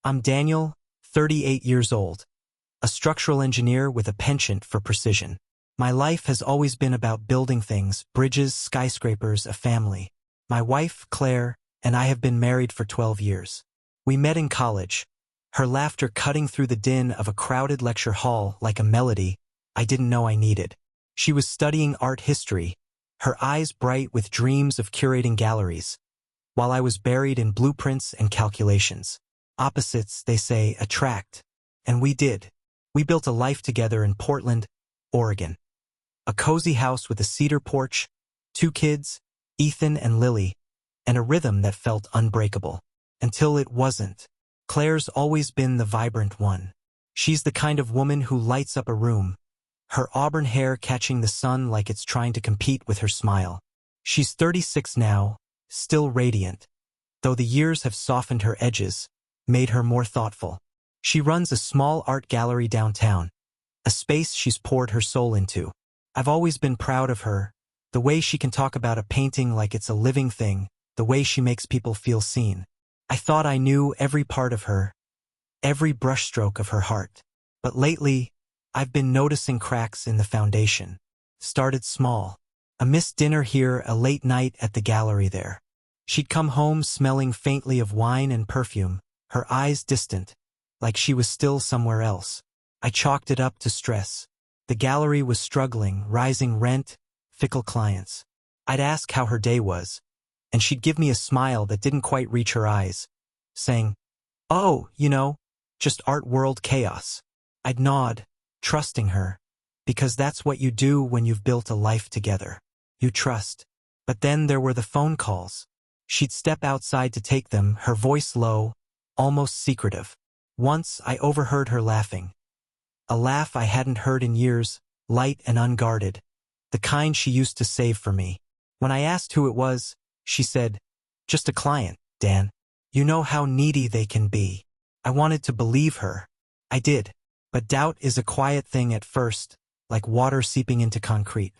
I'm Daniel, 38 years old, a structural engineer with a penchant for precision. My life has always been about building things, bridges, skyscrapers, a family. My wife, Claire, and I have been married for 12 years. We met in college, her laughter cutting through the din of a crowded lecture hall like a melody I didn't know I needed. She was studying art history, her eyes bright with dreams of curating galleries, while I was buried in blueprints and calculations. Opposites, they say, attract. And we did. We built a life together in Portland, Oregon. A cozy house with a cedar porch, 2 kids, Ethan and Lily, and a rhythm that felt unbreakable. Until it wasn't. Claire's always been the vibrant one. She's the kind of woman who lights up a room, her auburn hair catching the sun like it's trying to compete with her smile. She's 36 now, still radiant, though the years have softened her edges, made her more thoughtful. She runs a small art gallery downtown, a space she's poured her soul into. I've always been proud of her, the way she can talk about a painting like it's a living thing, the way she makes people feel seen. I thought I knew every part of her, every brushstroke of her heart. But lately, I've been noticing cracks in the foundation. Started small. A missed dinner here, a late night at the gallery there. She'd come home smelling faintly of wine and perfume, her eyes distant, like she was still somewhere else. I chalked it up to stress. The gallery was struggling, rising rent, fickle clients. I'd ask how her day was, and she'd give me a smile that didn't quite reach her eyes, saying, "Oh, just art world chaos." I'd nod, trusting her, because that's what you do when you've built a life together. You trust. But then there were the phone calls. She'd step outside to take them, her voice low, almost secretive. Once I overheard her laughing. A laugh I hadn't heard in years, light and unguarded, the kind she used to save for me. When I asked who it was, she said, "Just a client, Dan. You know how needy they can be." I wanted to believe her. I did. But doubt is a quiet thing at first, like water seeping into concrete.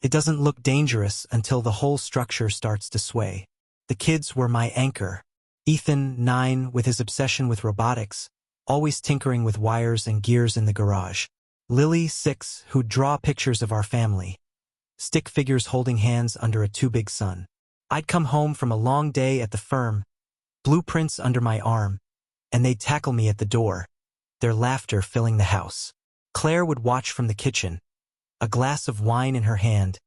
It doesn't look dangerous until the whole structure starts to sway. The kids were my anchor. Ethan, 9, with his obsession with robotics, always tinkering with wires and gears in the garage. Lily, 6, who'd draw pictures of our family. Stick figures holding hands under a too big sun. I'd come home from a long day at the firm, blueprints under my arm, and they'd tackle me at the door, their laughter filling the house. Claire would watch from the kitchen, a glass of wine in her hand,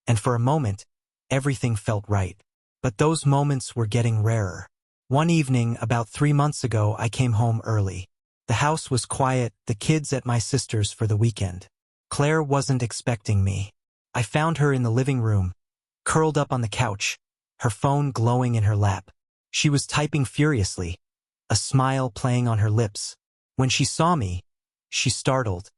and for a moment, everything felt right. But those moments were getting rarer. One evening, about 3 months ago, I came home early. The house was quiet, the kids at my sister's for the weekend. Claire wasn't expecting me. I found her in the living room, curled up on the couch, her phone glowing in her lap. She was typing furiously, a smile playing on her lips. When she saw me, she startled,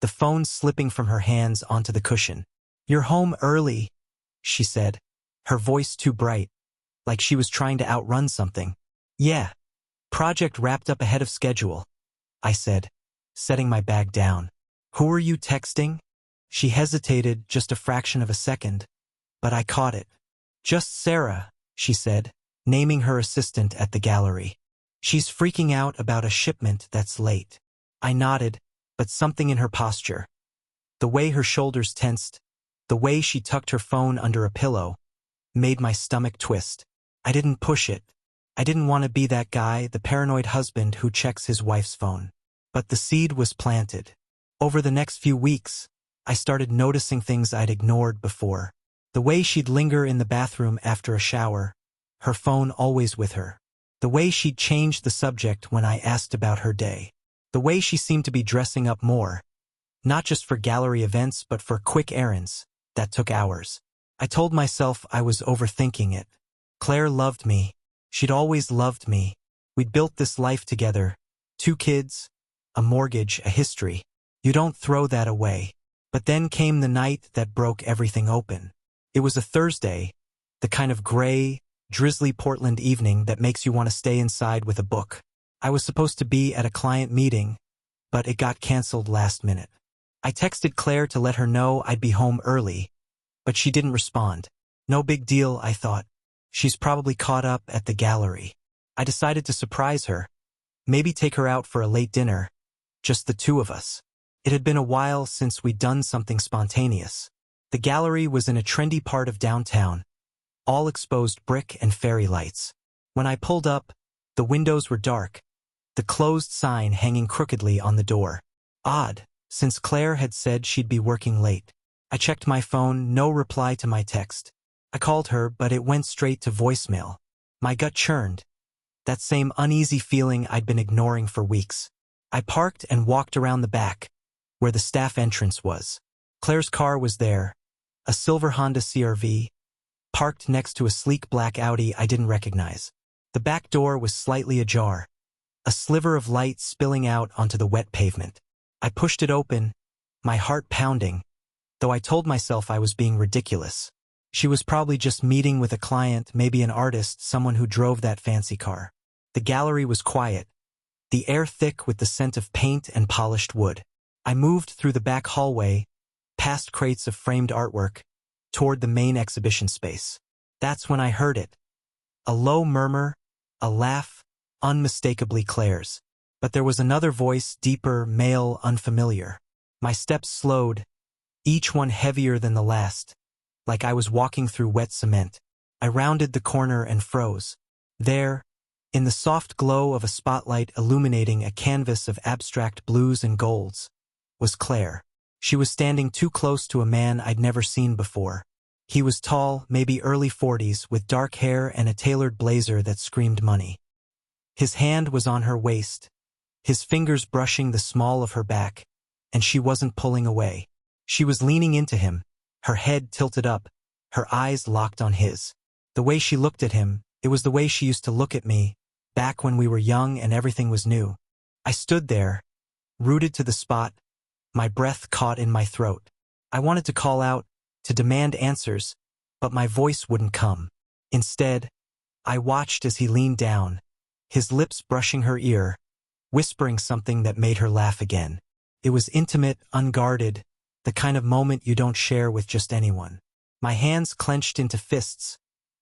the phone slipping from her hands onto the cushion. "You're home early," she said, her voice too bright, like she was trying to outrun something. "Yeah. Project wrapped up ahead of schedule," I said, setting my bag down. "Who are you texting?" She hesitated just a fraction of a second, but I caught it. "Just Sarah," she said, naming her assistant at the gallery. "She's freaking out about a shipment that's late." I nodded, but something in her posture, the way her shoulders tensed, the way she tucked her phone under a pillow, made my stomach twist. I didn't push it. I didn't want to be that guy, the paranoid husband who checks his wife's phone. But the seed was planted. Over the next few weeks, I started noticing things I'd ignored before. The way she'd linger in the bathroom after a shower, her phone always with her. The way she'd change the subject when I asked about her day. The way she seemed to be dressing up more, not just for gallery events but for quick errands that took hours. I told myself I was overthinking it. Claire loved me. She'd always loved me. We'd built this life together. 2 kids, a mortgage, a history. You don't throw that away. But then came the night that broke everything open. It was a Thursday, the kind of gray, drizzly Portland evening that makes you want to stay inside with a book. I was supposed to be at a client meeting, but it got canceled last minute. I texted Claire to let her know I'd be home early, but she didn't respond. No big deal, I thought. She's probably caught up at the gallery. I decided to surprise her. Maybe take her out for a late dinner, just the two of us. It had been a while since we'd done something spontaneous. The gallery was in a trendy part of downtown, all exposed brick and fairy lights. When I pulled up, the windows were dark, the closed sign hanging crookedly on the door. Odd, since Claire had said she'd be working late. I checked my phone, no reply to my text. I called her, but it went straight to voicemail. My gut churned. That same uneasy feeling I'd been ignoring for weeks. I parked and walked around the back, where the staff entrance was. Claire's car was there, a silver Honda CR-V, parked next to a sleek black Audi I didn't recognize. The back door was slightly ajar, a sliver of light spilling out onto the wet pavement. I pushed it open, my heart pounding, though I told myself I was being ridiculous. She was probably just meeting with a client, maybe an artist, someone who drove that fancy car. The gallery was quiet, the air thick with the scent of paint and polished wood. I moved through the back hallway, past crates of framed artwork, toward the main exhibition space. That's when I heard it. A low murmur, a laugh, unmistakably Claire's. But there was another voice, deeper, male, unfamiliar. My steps slowed, each one heavier than the last, like I was walking through wet cement. I rounded the corner and froze. There, in the soft glow of a spotlight illuminating a canvas of abstract blues and golds, was Claire. She was standing too close to a man I'd never seen before. He was tall, maybe early 40s, with dark hair and a tailored blazer that screamed money. His hand was on her waist, his fingers brushing the small of her back, and she wasn't pulling away. She was leaning into him, her head tilted up, her eyes locked on his. The way she looked at him, it was the way she used to look at me, back when we were young and everything was new. I stood there, rooted to the spot, my breath caught in my throat. I wanted to call out, to demand answers, but my voice wouldn't come. Instead, I watched as he leaned down, his lips brushing her ear, whispering something that made her laugh again. It was intimate, unguarded, the kind of moment you don't share with just anyone. My hands clenched into fists,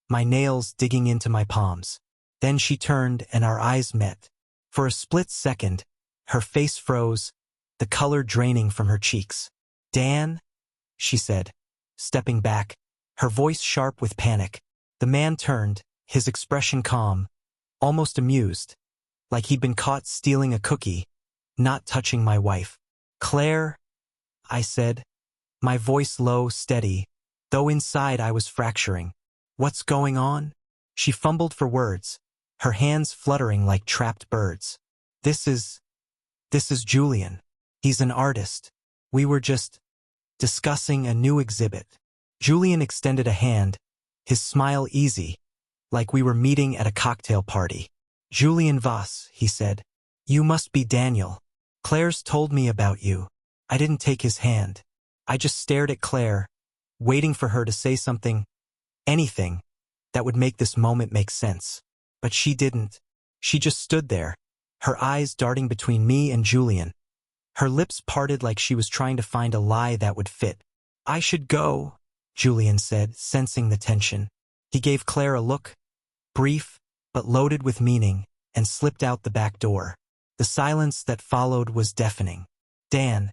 my nails digging into my palms. Then she turned and our eyes met. For a split second, her face froze, the color draining from her cheeks. "Dan?" she said, stepping back, her voice sharp with panic. The man turned, his expression calm, almost amused, like he'd been caught stealing a cookie, not touching my wife. "Claire," I said, my voice low, steady, though inside I was fracturing. "What's going on?" She fumbled for words, her hands fluttering like trapped birds. This is Julian. He's an artist. We were just discussing a new exhibit." Julian extended a hand, his smile easy, like we were meeting at a cocktail party. "Julian Voss," he said. "You must be Daniel. Claire's told me about you." I didn't take his hand. I just stared at Claire, waiting for her to say something, anything, that would make this moment make sense. But she didn't. She just stood there, her eyes darting between me and Julian. Her lips parted like she was trying to find a lie that would fit. "I should go," Julian said, sensing the tension. He gave Claire a look, brief, but loaded with meaning, and slipped out the back door. The silence that followed was deafening. "Dan,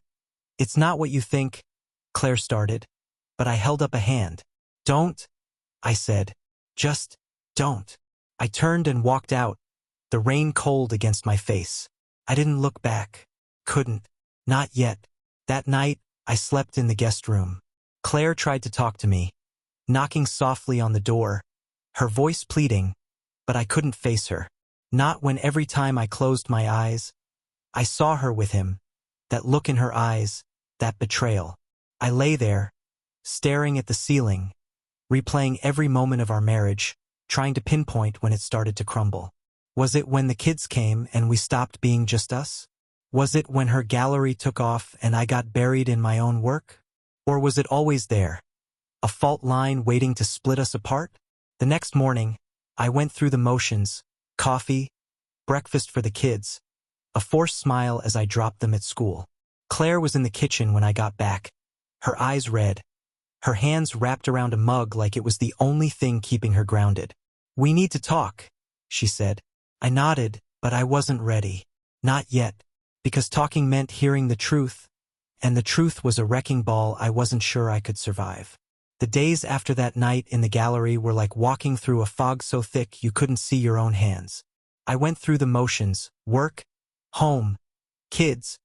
it's not what you think," Claire started, but I held up a hand. "Don't," I said. "Just don't." I turned and walked out, the rain cold against my face. I didn't look back. Couldn't. Not yet. That night, I slept in the guest room. Claire tried to talk to me, knocking softly on the door, her voice pleading, but I couldn't face her. Not when every time I closed my eyes, I saw her with him, that look in her eyes, that betrayal. I lay there, staring at the ceiling, replaying every moment of our marriage, trying to pinpoint when it started to crumble. Was it when the kids came and we stopped being just us? Was it when her gallery took off and I got buried in my own work? Or was it always there, a fault line waiting to split us apart? The next morning, I went through the motions, coffee, breakfast for the kids, a forced smile as I dropped them at school. Claire was in the kitchen when I got back, her eyes red, her hands wrapped around a mug like it was the only thing keeping her grounded. "We need to talk," she said. I nodded, But I wasn't ready. Not yet. Because talking meant hearing the truth, and the truth was a wrecking ball I wasn't sure I could survive. The days after that night in the gallery were like walking through a fog so thick you couldn't see your own hands. I went through the motions, work, home, kids,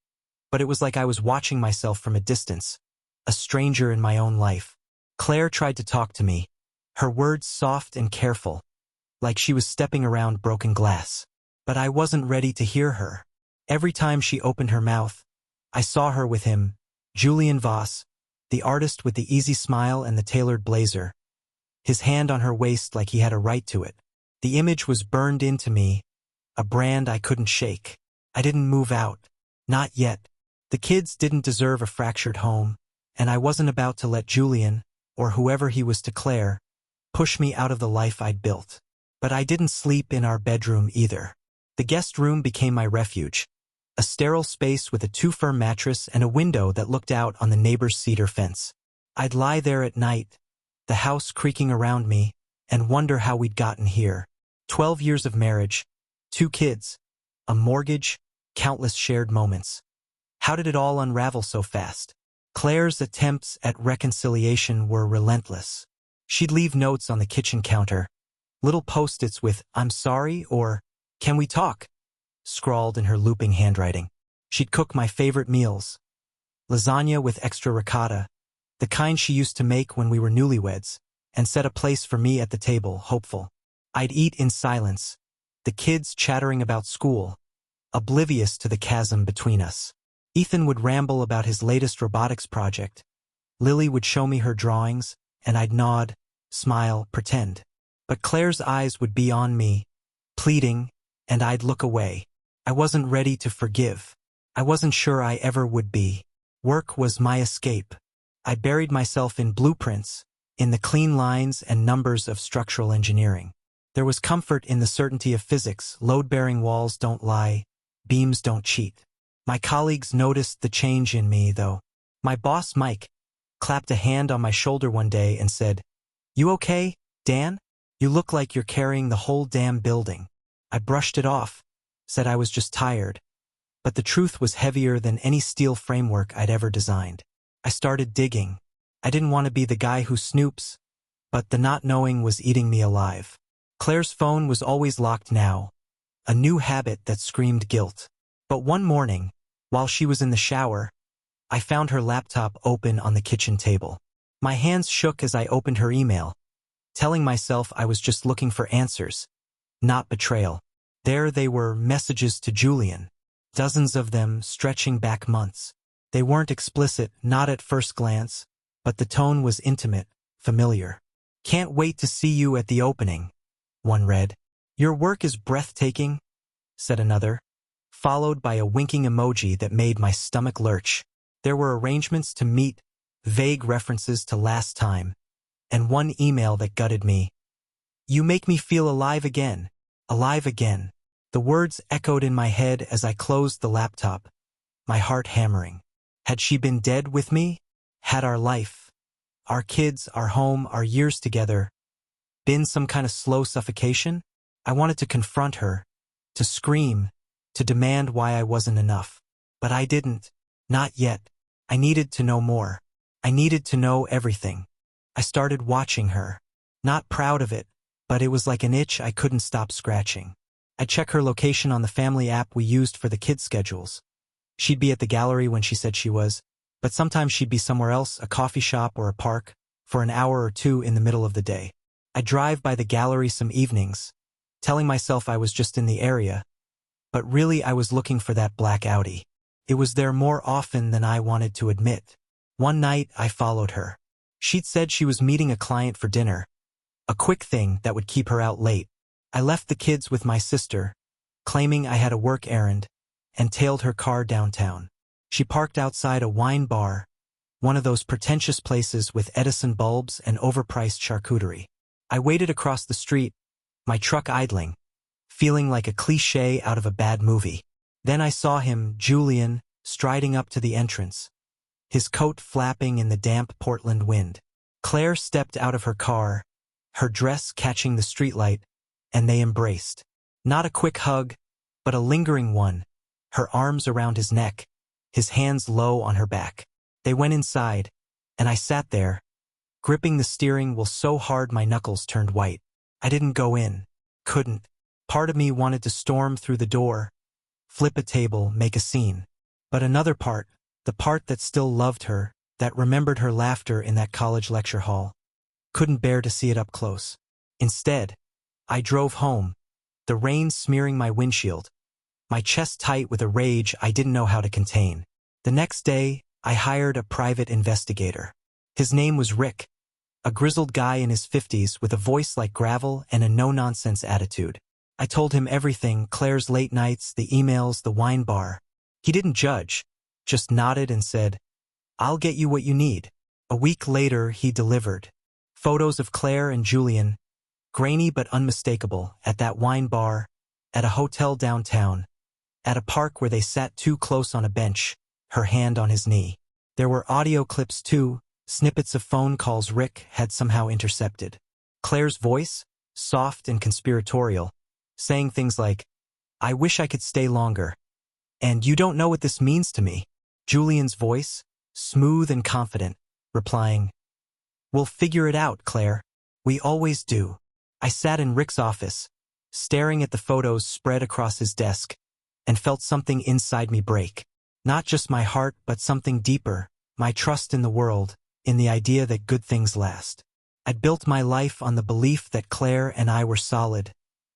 but it was like I was watching myself from a distance, a stranger in my own life. Claire tried to talk to me, her words soft and careful, like she was stepping around broken glass. But I wasn't ready to hear her. Every time she opened her mouth, I saw her with him, Julian Voss, the artist with the easy smile and the tailored blazer, his hand on her waist like he had a right to it. The image was burned into me, a brand I couldn't shake. I didn't move out. Not yet. The kids didn't deserve a fractured home, and I wasn't about to let Julian, or whoever he was to Claire, push me out of the life I'd built. But I didn't sleep in our bedroom either. The guest room became my refuge, a sterile space with a two-firm mattress and a window that looked out on the neighbor's cedar fence. I'd lie there at night, the house creaking around me, and wonder how we'd gotten here. 12 years of marriage, 2 kids, a mortgage, countless shared moments. How did it all unravel so fast? Claire's attempts at reconciliation were relentless. She'd leave notes on the kitchen counter, little post-its with "I'm sorry" or "Can we talk?" scrawled in her looping handwriting. She'd cook my favorite meals, lasagna with extra ricotta, the kind she used to make when we were newlyweds, and set a place for me at the table, hopeful. I'd eat in silence, the kids chattering about school, oblivious to the chasm between us. Ethan would ramble about his latest robotics project. Lily would show me her drawings, and I'd nod, smile, pretend. But Claire's eyes would be on me, pleading, and I'd look away. I wasn't ready to forgive. I wasn't sure I ever would be. Work was my escape. I buried myself in blueprints, in the clean lines and numbers of structural engineering. There was comfort in the certainty of physics. Load-bearing walls don't lie, beams don't cheat. My colleagues noticed the change in me, though. My boss, Mike, clapped a hand on my shoulder one day and said, "You okay, Dan? You look like you're carrying the whole damn building." I brushed it off, said I was just tired. But the truth was heavier than any steel framework I'd ever designed. I started digging. I didn't want to be the guy who snoops, but the not knowing was eating me alive. Claire's phone was always locked now, a new habit that screamed guilt. But one morning, while she was in the shower, I found her laptop open on the kitchen table. My hands shook as I opened her email, telling myself I was just looking for answers, not betrayal. There they were, messages to Julian, dozens of them stretching back months. They weren't explicit, not at first glance, but the tone was intimate, familiar. "Can't wait to see you at the opening," one read. "Your work is breathtaking," said another, followed by a winking emoji that made my stomach lurch. There were arrangements to meet, vague references to last time, and one email that gutted me. "You make me feel alive again, alive again." The words echoed in my head as I closed the laptop, my heart hammering. Had she been dead with me? Had our life, our kids, our home, our years together, been some kind of slow suffocation? I wanted to confront her, to scream, to demand why I wasn't enough. But I didn't. Not yet. I needed to know more. I needed to know everything. I started watching her. Not proud of it, but it was like an itch I couldn't stop scratching. I'd check her location on the family app we used for the kids' schedules. She'd be at the gallery when she said she was, but sometimes she'd be somewhere else, a coffee shop or a park, for an hour or two in the middle of the day. I'd drive by the gallery some evenings, telling myself I was just in the area, but really I was looking for that black Audi. It was there more often than I wanted to admit. One night I followed her. She'd said she was meeting a client for dinner, a quick thing that would keep her out late. I left the kids with my sister, claiming I had a work errand, and tailed her car downtown. She parked outside a wine bar, one of those pretentious places with Edison bulbs and overpriced charcuterie. I waited across the street, my truck idling, feeling like a cliché out of a bad movie. Then I saw him, Julian, striding up to the entrance, his coat flapping in the damp Portland wind. Claire stepped out of her car, her dress catching the streetlight, and they embraced. Not a quick hug, but a lingering one, her arms around his neck, his hands low on her back. They went inside, and I sat there, gripping the steering wheel so hard my knuckles turned white. I didn't go in. Couldn't. Part of me wanted to storm through the door, flip a table, make a scene. But another part, the part that still loved her, that remembered her laughter in that college lecture hall, couldn't bear to see it up close. Instead, I drove home, the rain smearing my windshield, my chest tight with a rage I didn't know how to contain. The next day, I hired a private investigator. His name was Rick, a grizzled guy in his 50s with a voice like gravel and a no-nonsense attitude. I told him everything, Claire's late nights, the emails, the wine bar. He didn't judge, just nodded and said, "I'll get you what you need." A week later, he delivered. Photos of Claire and Julian, grainy but unmistakable, at that wine bar, at a hotel downtown, at a park where they sat too close on a bench, her hand on his knee. There were audio clips too, snippets of phone calls Rick had somehow intercepted. Claire's voice, soft and conspiratorial, saying things like, "I wish I could stay longer," and "You don't know what this means to me." Julian's voice, smooth and confident, replying, "We'll figure it out, Claire. We always do." I sat in Rick's office, staring at the photos spread across his desk, and felt something inside me break. Not just my heart, but something deeper, my trust in the world, in the idea that good things last. I'd built my life on the belief that Claire and I were solid,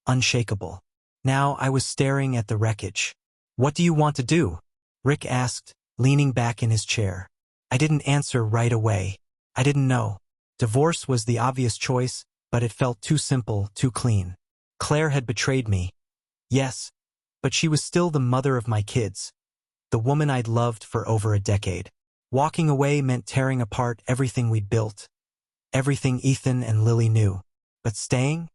unshakable. Now I was staring at the wreckage. "What do you want to do?" Rick asked, leaning back in his chair. I didn't answer right away. I didn't know. Divorce was the obvious choice, but it felt too simple, too clean. Claire had betrayed me. Yes, but she was still the mother of my kids, the woman I'd loved for over a decade. Walking away meant tearing apart everything we'd built, everything Ethan and Lily knew. But staying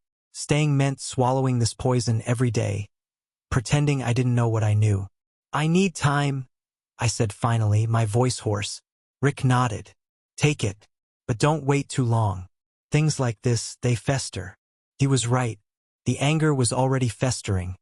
meant swallowing this poison every day, pretending I didn't know what I knew. "I need time," I said finally, my voice hoarse. Rick nodded. "Take it, but don't wait too long. Things like this, they fester." He was right. The anger was already festering,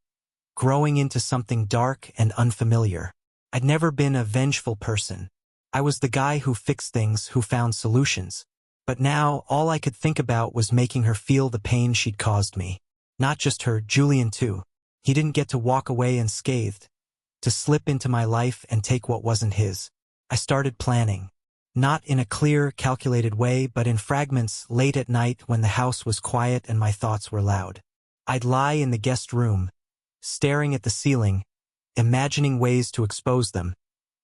growing into something dark and unfamiliar. I'd never been a vengeful person. I was the guy who fixed things, who found solutions. But now, all I could think about was making her feel the pain she'd caused me. Not just her, Julian too. He didn't get to walk away unscathed, to slip into my life and take what wasn't his. I started planning. Not in a clear, calculated way, but in fragments late at night when the house was quiet and my thoughts were loud. I'd lie in the guest room, staring at the ceiling, imagining ways to expose them,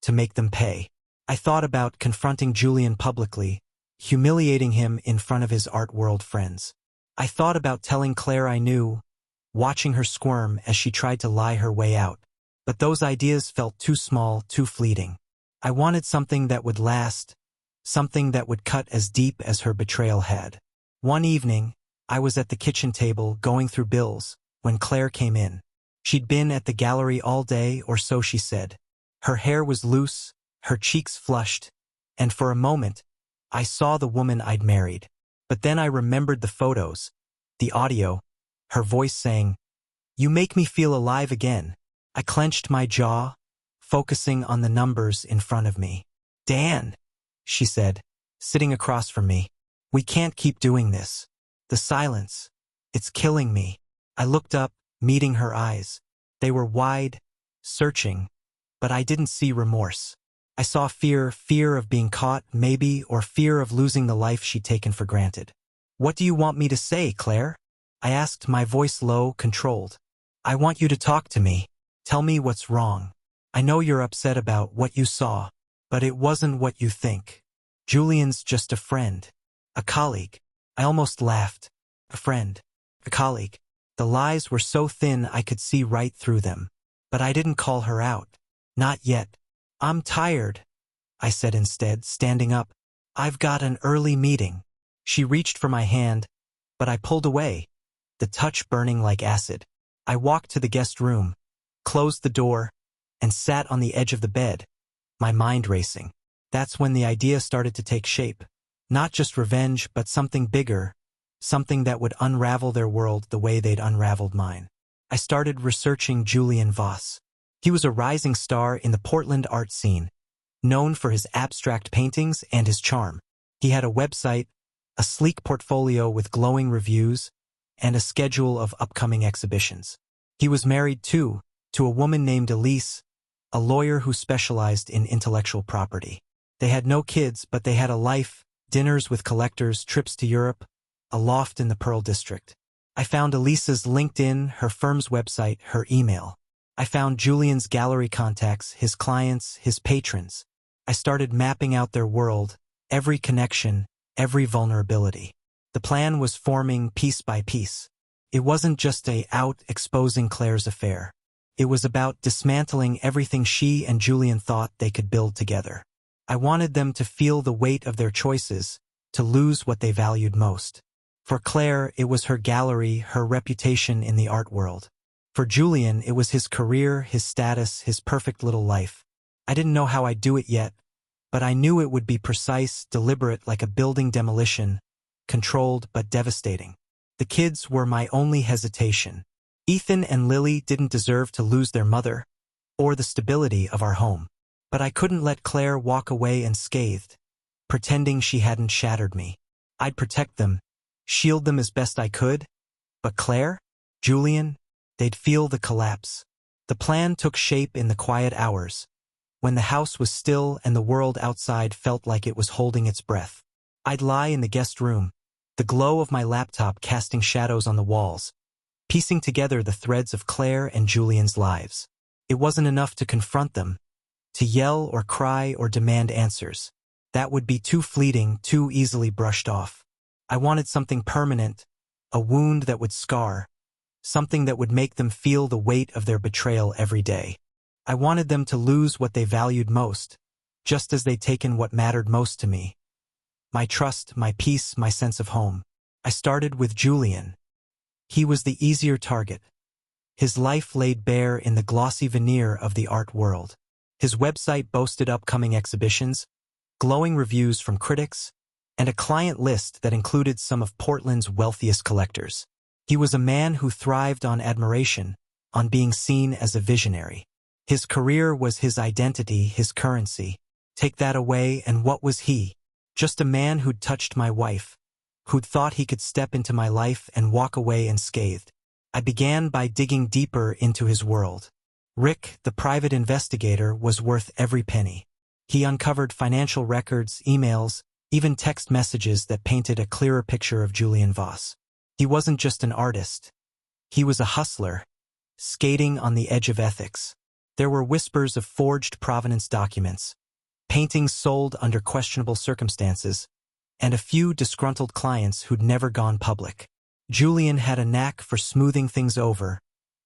to make them pay. I thought about confronting Julian publicly, humiliating him in front of his art world friends. I thought about telling Claire I knew, watching her squirm as she tried to lie her way out. But those ideas felt too small, too fleeting. I wanted something that would last, something that would cut as deep as her betrayal had. One evening, I was at the kitchen table going through bills when Claire came in. She'd been at the gallery all day, or so she said. Her hair was loose, her cheeks flushed, and for a moment, I saw the woman I'd married. But then I remembered the photos, the audio, her voice saying, "You make me feel alive again." I clenched my jaw, focusing on the numbers in front of me. "Dan," she said, sitting across from me, "we can't keep doing this. The silence, it's killing me." I looked up, meeting her eyes. They were wide, searching, but I didn't see remorse. I saw fear of being caught, maybe, or fear of losing the life she'd taken for granted. "What do you want me to say, Claire?" I asked, my voice low, controlled. "I want you to talk to me. Tell me what's wrong. I know you're upset about what you saw, but it wasn't what you think. Julian's just a friend, a colleague." I almost laughed. A friend, a colleague. The lies were so thin I could see right through them. But I didn't call her out. Not yet. "I'm tired," I said instead, standing up. "I've got an early meeting." She reached for my hand, but I pulled away, the touch burning like acid. I walked to the guest room, closed the door, and sat on the edge of the bed, my mind racing. That's when the idea started to take shape. Not just revenge, but something bigger, something that would unravel their world the way they'd unraveled mine. I started researching Julian Voss. He was a rising star in the Portland art scene, known for his abstract paintings and his charm. He had a website, a sleek portfolio with glowing reviews, and a schedule of upcoming exhibitions. He was married, too, to a woman named Elise, a lawyer who specialized in intellectual property. They had no kids, but they had a life, dinners with collectors, trips to Europe, a loft in the Pearl District. I found Elise's LinkedIn, her firm's website, her email. I found Julian's gallery contacts, his clients, his patrons. I started mapping out their world, every connection, every vulnerability. The plan was forming piece by piece. It wasn't just exposing Claire's affair. It was about dismantling everything she and Julian thought they could build together. I wanted them to feel the weight of their choices, to lose what they valued most. For Claire, it was her gallery, her reputation in the art world. For Julian, it was his career, his status, his perfect little life. I didn't know how I'd do it yet, but I knew it would be precise, deliberate, like a building demolition, controlled but devastating. The kids were my only hesitation. Ethan and Lily didn't deserve to lose their mother, or the stability of our home. But I couldn't let Claire walk away unscathed, pretending she hadn't shattered me. I'd protect them, shield them as best I could, but Claire, Julian, they'd feel the collapse. The plan took shape in the quiet hours, when the house was still and the world outside felt like it was holding its breath. I'd lie in the guest room, the glow of my laptop casting shadows on the walls, piecing together the threads of Claire and Julian's lives. It wasn't enough to confront them, to yell or cry or demand answers. That would be too fleeting, too easily brushed off. I wanted something permanent, a wound that would scar, something that would make them feel the weight of their betrayal every day. I wanted them to lose what they valued most, just as they'd taken what mattered most to me. My trust, my peace, my sense of home. I started with Julian. He was the easier target. His life laid bare in the glossy veneer of the art world. His website boasted upcoming exhibitions, glowing reviews from critics, and a client list that included some of Portland's wealthiest collectors. He was a man who thrived on admiration, on being seen as a visionary. His career was his identity, his currency. Take that away, and what was he? Just a man who'd touched my wife, who'd thought he could step into my life and walk away unscathed. I began by digging deeper into his world. Rick, the private investigator, was worth every penny. He uncovered financial records, emails, even text messages that painted a clearer picture of Julian Voss. He wasn't just an artist. He was a hustler, skating on the edge of ethics. There were whispers of forged provenance documents, paintings sold under questionable circumstances, and a few disgruntled clients who'd never gone public. Julian had a knack for smoothing things over,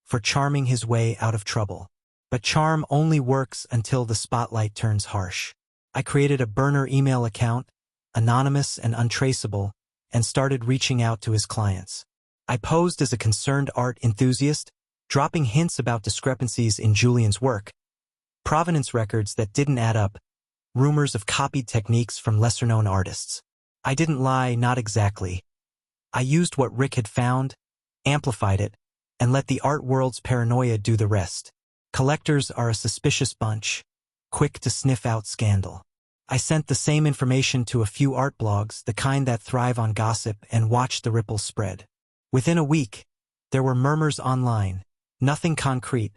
for charming his way out of trouble. But charm only works until the spotlight turns harsh. I created a burner email account, anonymous and untraceable, and started reaching out to his clients. I posed as a concerned art enthusiast, dropping hints about discrepancies in Julian's work, provenance records that didn't add up, rumors of copied techniques from lesser-known artists. I didn't lie, not exactly. I used what Rick had found, amplified it, and let the art world's paranoia do the rest. Collectors are a suspicious bunch, quick to sniff out scandal. I sent the same information to a few art blogs, the kind that thrive on gossip, and watched the ripples spread. Within a week, there were murmurs online, nothing concrete,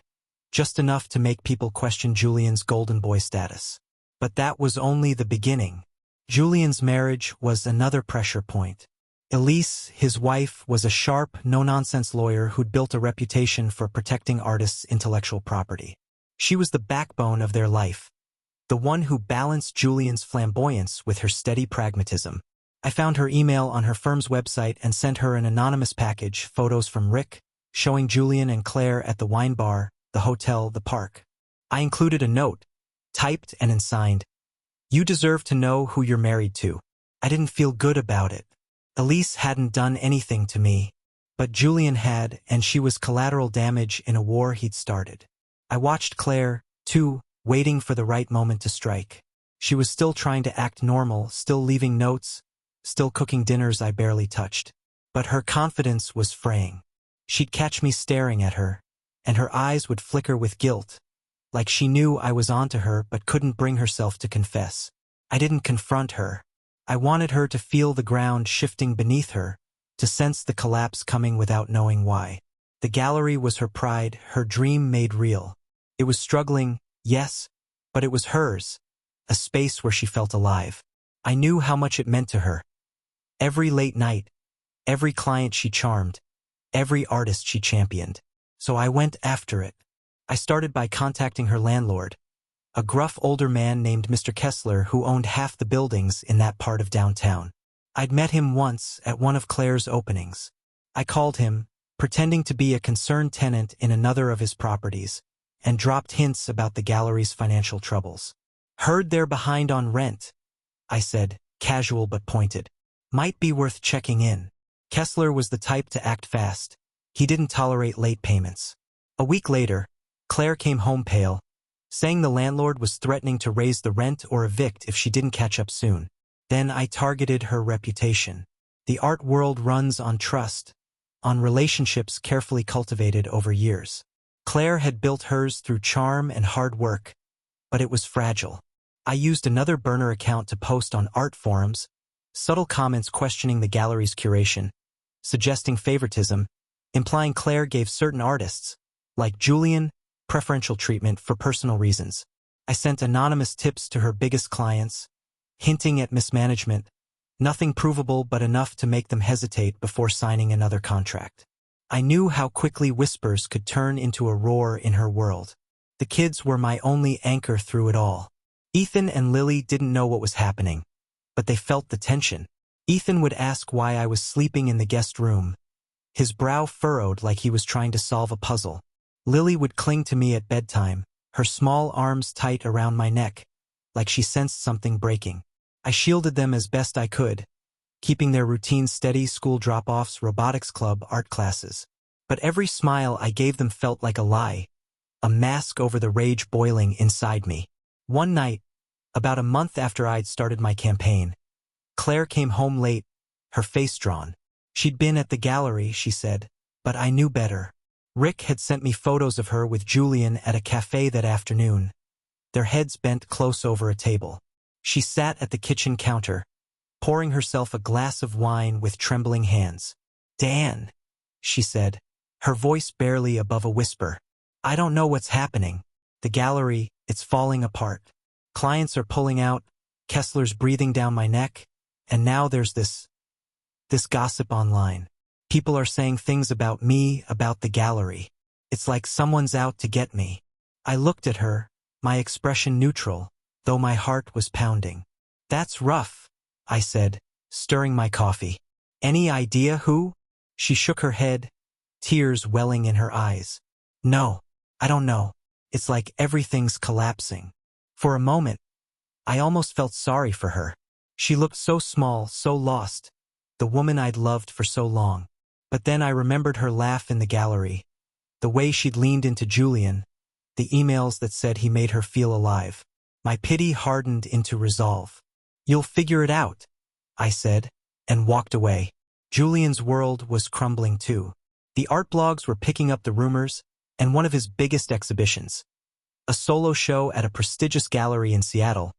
just enough to make people question Julian's golden boy status. But that was only the beginning. Julian's marriage was another pressure point. Elise, his wife, was a sharp, no-nonsense lawyer who'd built a reputation for protecting artists' intellectual property. She was the backbone of their life, the one who balanced Julian's flamboyance with her steady pragmatism. I found her email on her firm's website and sent her an anonymous package, photos from Rick, showing Julian and Claire at the wine bar, the hotel, the park. I included a note, typed and unsigned. "You deserve to know who you're married to." I didn't feel good about it. Elise hadn't done anything to me, but Julian had, and she was collateral damage in a war he'd started. I watched Claire, too, waiting for the right moment to strike. She was still trying to act normal, still leaving notes, still cooking dinners I barely touched. But her confidence was fraying. She'd catch me staring at her, and her eyes would flicker with guilt, like she knew I was onto her but couldn't bring herself to confess. I didn't confront her. I wanted her to feel the ground shifting beneath her, to sense the collapse coming without knowing why. The gallery was her pride, her dream made real. It was struggling, yes, but it was hers, a space where she felt alive. I knew how much it meant to her. Every late night, every client she charmed, every artist she championed. So I went after it. I started by contacting her landlord, a gruff older man named Mr. Kessler who owned half the buildings in that part of downtown. I'd met him once at one of Claire's openings. I called him, pretending to be a concerned tenant in another of his properties, and dropped hints about the gallery's financial troubles. "Heard they're behind on rent," I said, casual but pointed. "Might be worth checking in." Kessler was the type to act fast. He didn't tolerate late payments. A week later, Claire came home pale, saying the landlord was threatening to raise the rent or evict if she didn't catch up soon. Then I targeted her reputation. The art world runs on trust, on relationships carefully cultivated over years. Claire had built hers through charm and hard work, but it was fragile. I used another burner account to post on art forums, subtle comments questioning the gallery's curation, suggesting favoritism, implying Claire gave certain artists, like Julian, preferential treatment for personal reasons. I sent anonymous tips to her biggest clients, hinting at mismanagement, nothing provable but enough to make them hesitate before signing another contract. I knew how quickly whispers could turn into a roar in her world. The kids were my only anchor through it all. Ethan and Lily didn't know what was happening, but they felt the tension. Ethan would ask why I was sleeping in the guest room, his brow furrowed like he was trying to solve a puzzle. Lily would cling to me at bedtime, her small arms tight around my neck, like she sensed something breaking. I shielded them as best I could, keeping their routine steady: school drop-offs, robotics club, art classes. But every smile I gave them felt like a lie, a mask over the rage boiling inside me. One night, about a month after I'd started my campaign, Claire came home late, her face drawn. She'd been at the gallery, she said, but I knew better. Rick had sent me photos of her with Julian at a cafe that afternoon, their heads bent close over a table. She sat at the kitchen counter, pouring herself a glass of wine with trembling hands. "Dan," she said, her voice barely above a whisper. "I don't know what's happening. The gallery, it's falling apart. Clients are pulling out, Kessler's breathing down my neck, and now there's this gossip online. People are saying things about me, about the gallery. It's like someone's out to get me." I looked at her, my expression neutral, though my heart was pounding. "That's rough," I said, stirring my coffee. "Any idea who?" She shook her head, tears welling in her eyes. "No, I don't know. It's like everything's collapsing." For a moment, I almost felt sorry for her. She looked so small, so lost, the woman I'd loved for so long. But then I remembered her laugh in the gallery, the way she'd leaned into Julian, the emails that said he made her feel alive. My pity hardened into resolve. "You'll figure it out," I said, and walked away. Julian's world was crumbling too. The art blogs were picking up the rumors, and one of his biggest exhibitions, a solo show at a prestigious gallery in Seattle,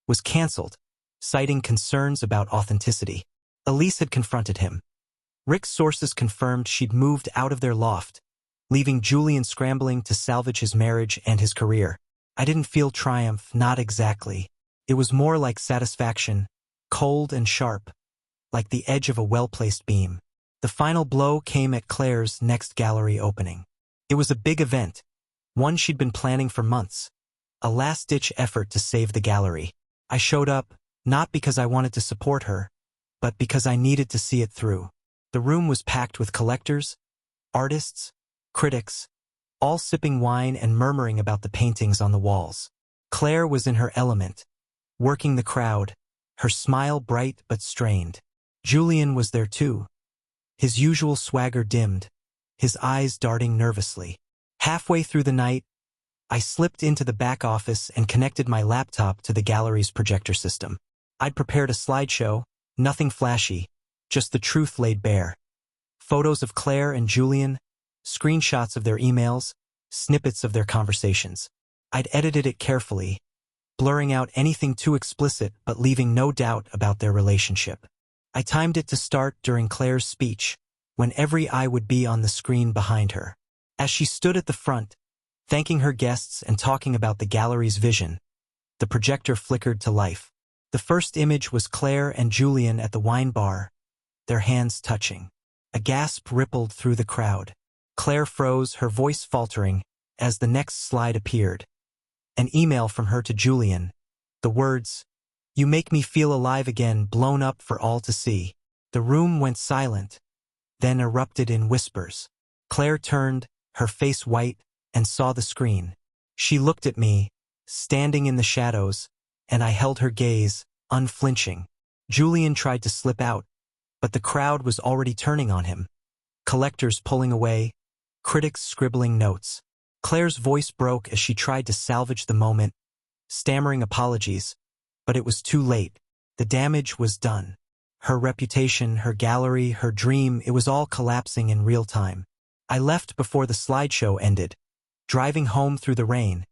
was canceled, citing concerns about authenticity. Elise had confronted him. Rick's sources confirmed she'd moved out of their loft, leaving Julian scrambling to salvage his marriage and his career. I didn't feel triumph, not exactly. It was more like satisfaction, cold and sharp, like the edge of a well-placed beam. The final blow came at Claire's next gallery opening. It was a big event, one she'd been planning for months, a last-ditch effort to save the gallery. I showed up, not because I wanted to support her, but because I needed to see it through. The room was packed with collectors, artists, critics, all sipping wine and murmuring about the paintings on the walls. Claire was in her element, working the crowd, her smile bright but strained. Julian was there too, his usual swagger dimmed, his eyes darting nervously. Halfway through the night, I slipped into the back office and connected my laptop to the gallery's projector system. I'd prepared a slideshow, nothing flashy, just the truth laid bare. Photos of Claire and Julian, screenshots of their emails, snippets of their conversations. I'd edited it carefully, blurring out anything too explicit but leaving no doubt about their relationship. I timed it to start during Claire's speech, when every eye would be on the screen behind her. As she stood at the front, thanking her guests and talking about the gallery's vision, the projector flickered to life. The first image was Claire and Julian at the wine bar, their hands touching. A gasp rippled through the crowd. Claire froze, her voice faltering, as the next slide appeared. An email from her to Julian. The words, "You make me feel alive again," blown up for all to see. The room went silent, then erupted in whispers. Claire turned, her face white, and saw the screen. She looked at me, standing in the shadows, and I held her gaze, unflinching. Julian tried to slip out, but the crowd was already turning on him. Collectors pulling away, critics scribbling notes. Claire's voice broke as she tried to salvage the moment, stammering apologies, but it was too late. The damage was done. Her reputation, her gallery, her dream, it was all collapsing in real time. I left before the slideshow ended, driving home through the rain,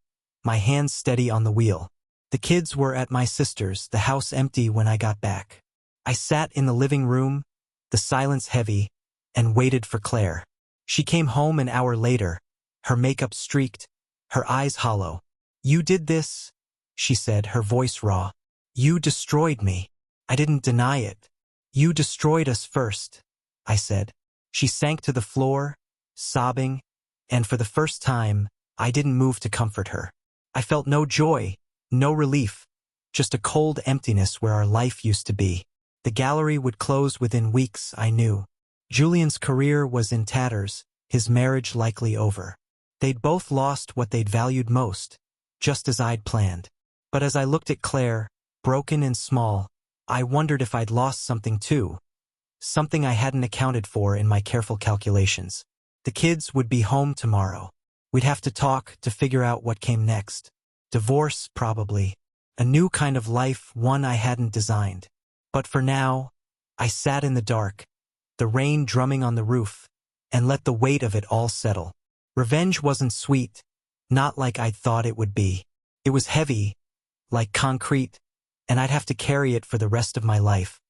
my hands steady on the wheel. The kids were at my sister's, the house empty when I got back. I sat in the living room, the silence heavy, and waited for Claire. She came home an hour later, her makeup streaked, her eyes hollow. "You did this," she said, her voice raw. "You destroyed me." I didn't deny it. "You destroyed us first," I said. She sank to the floor, sobbing, and for the first time, I didn't move to comfort her. I felt no joy, no relief, just a cold emptiness where our life used to be. The gallery would close within weeks, I knew. Julian's career was in tatters, his marriage likely over. They'd both lost what they'd valued most, just as I'd planned. But as I looked at Claire, broken and small, I wondered if I'd lost something too, something I hadn't accounted for in my careful calculations. The kids would be home tomorrow. We'd have to talk to figure out what came next. Divorce, probably. A new kind of life, one I hadn't designed. But for now, I sat in the dark, the rain drumming on the roof, and let the weight of it all settle. Revenge wasn't sweet, not like I'd thought it would be. It was heavy, like concrete, and I'd have to carry it for the rest of my life.